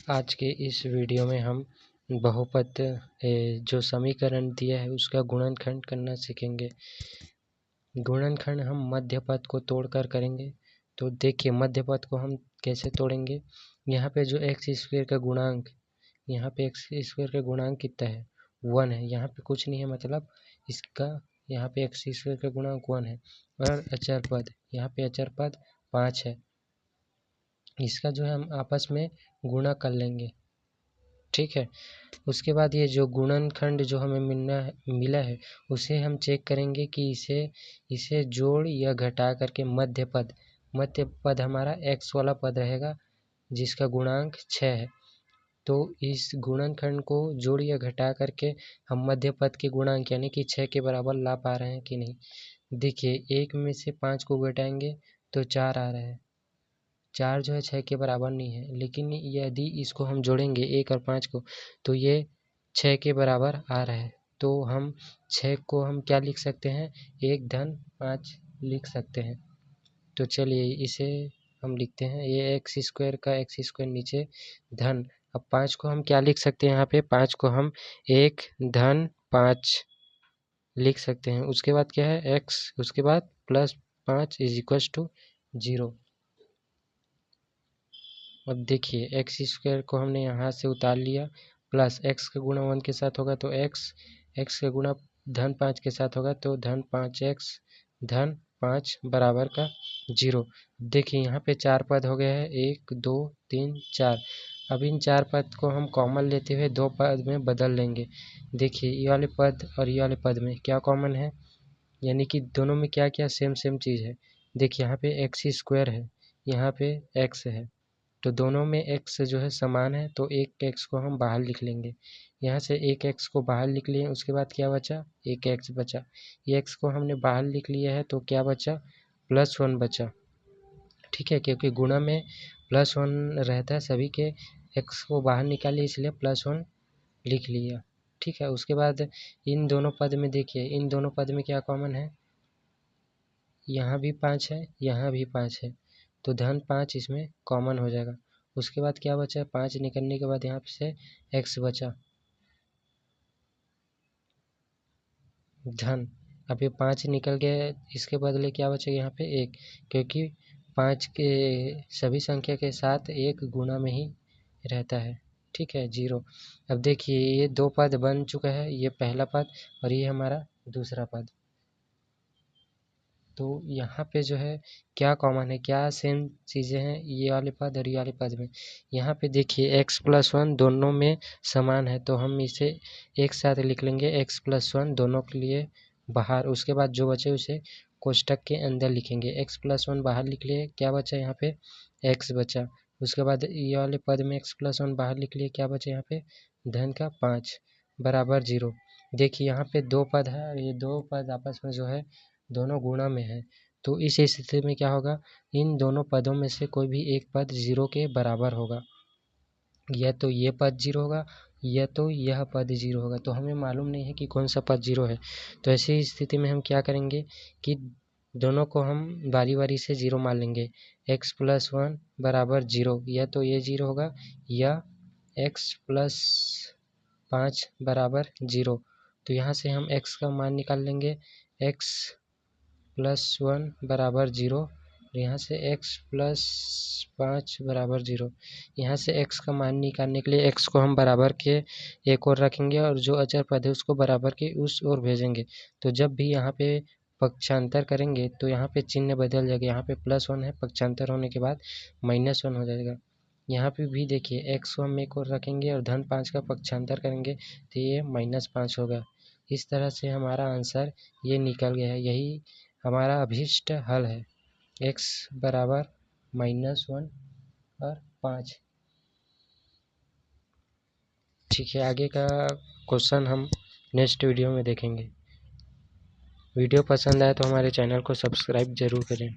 आज के इस वीडियो में हम बहुपद जो समीकरण दिया है उसका गुणनखंड करना सीखेंगे। गुणनखंड हम मध्य पद को तोड़कर करेंगे। तो देखिए मध्य पद को हम कैसे तोड़ेंगे। यहाँ पे जो एक्स स्क्वायर का गुणांक, यहाँ पे एक्स स्क्वायर का गुणांक कितना है 1 है। यहाँ पे कुछ नहीं है, मतलब इसका यहाँ पे एक्स स्क्वायर का गुणांक 1 है। और अचर पद, यहाँ पे अचर पद 5 है। इसका जो है हम आपस में गुणा कर लेंगे, ठीक है। उसके बाद ये जो गुणनखंड जो हमें मिला है उसे हम चेक करेंगे कि इसे जोड़ या घटा करके मध्य पद हमारा x वाला पद रहेगा जिसका गुणांक 6 है। तो इस गुणनखंड को जोड़ या घटा करके हम मध्य पद के गुणांक यानी कि 6 के बराबर ला पा रहे हैं कि नहीं। देखिए 1 में से 5 को घटाएंगे तो 4 आ रहा है। 4 जो है 6 के बराबर नहीं है, लेकिन यदि इसको हम जोड़ेंगे 1 और 5 को तो ये 6 के बराबर आ रहा है। तो हम 6 को हम क्या लिख सकते हैं, 1 धन 5 लिख सकते हैं। तो चलिए इसे हम लिखते हैं, ये एक्स स्क्वायर नीचे धन। अब 5 को हम क्या लिख सकते हैं, यहाँ पे 5 को हम 1 धन 5 लिख सकते हैं। उसके बाद क्या है x, उसके बाद प्लस 5 इज इक्वल टू 0। अब देखिए एक्स स्क्वायर को हमने यहाँ से उतार लिया, प्लस एक्स का गुणा 1 के साथ होगा तो एक्स का गुणा धन 5 के साथ होगा तो धन 5x धन 5 बराबर का 0। देखिए यहाँ पे 4 पद हो गए हैं, 1 2 3 4। अब इन 4 पद को हम कॉमन लेते हुए 2 पद में बदल लेंगे। देखिए ये वाले पद और ये वाले पद में क्या कॉमन है, यानी कि दोनों में क्या क्या सेम चीज़ है। देखिए यहाँ पे एक्स स्क्वायर है, यहाँ पे एक्स है, तो दोनों में x जो है समान है, तो एक x को हम बाहर लिख लेंगे। यहाँ से एक x को बाहर लिख लिए, उसके बाद क्या बचा, एक x बचा। ये x को हमने बाहर लिख लिया है तो क्या बचा, +1 बचा, ठीक है। क्योंकि गुणा में +1 रहता है, सभी के x को बाहर निकालिए इसलिए +1 लिख लिया, ठीक है। उसके बाद इन दोनों पद में देखिए, इन दोनों पद में क्या कॉमन है, यहाँ भी 5 है, यहाँ भी 5 है, तो धन 5 इसमें कॉमन हो जाएगा। उसके बाद क्या बचा, 5 निकलने के बाद यहाँ से x बचा धन। अब ये 5 निकल गया, इसके बदले क्या बचेगा यहाँ पे 1, क्योंकि 5 के सभी संख्या के साथ 1 गुणा में ही रहता है, ठीक है 0। अब देखिए ये 2 पद बन चुका है, ये पहला पद और ये हमारा दूसरा पद। तो यहाँ पे जो है क्या कॉमन है, क्या सेम चीज़ें हैं ये वाले पद और ये वाले पद में। यहाँ पे देखिए x+1 दोनों में समान है, तो हम इसे एक साथ लिख लेंगे, x+1 दोनों के लिए बाहर। उसके बाद जो बचे उसे कोष्टक के अंदर लिखेंगे। x+1 बाहर लिख लिए, क्या बचा यहाँ पे x बचा। उसके बाद ये वाले पद में x+1 बाहर लिख लिए, क्या बचा यहाँ पे धन का 5 बराबर 0। देखिए यहाँ पे 2 पद है और ये 2 पद आपस में जो है दोनों गुणा में है, तो इस स्थिति में क्या होगा, इन दोनों पदों में से कोई भी एक पद 0 के बराबर होगा। या तो ये पद 0 होगा या तो यह पद 0 होगा। तो हमें मालूम नहीं है कि कौन सा पद 0 है। तो ऐसी स्थिति में हम क्या करेंगे कि दोनों को हम बारी बारी से 0 मान लेंगे। x+1 बराबर 0, या तो ये 0 होगा या x+5 बराबर 0। तो यहाँ से हम x का मान निकाल लेंगे, x+1 बराबर 0, यहाँ से x+5 बराबर 0। यहाँ से x का मान निकालने के लिए x को हम बराबर के एक ओर रखेंगे और जो अचर पद है उसको बराबर के उस ओर भेजेंगे। तो जब भी यहाँ पे पक्षांतर करेंगे तो यहाँ पे चिन्ह बदल जाएगा, यहाँ पे +1 है, पक्षांतर होने के बाद -1 हो जाएगा। यहाँ पे भी देखिए x को हम एक ओर रखेंगे और धन 5 का पक्षांतर करेंगे तो ये -5 होगा। इस तरह से हमारा आंसर ये निकल गया है, यही हमारा अभीष्ट हल है, x बराबर -1 और 5। ठीक है, आगे का क्वेश्चन हम नेक्स्ट वीडियो में देखेंगे। वीडियो पसंद आए तो हमारे चैनल को सब्सक्राइब जरूर करें।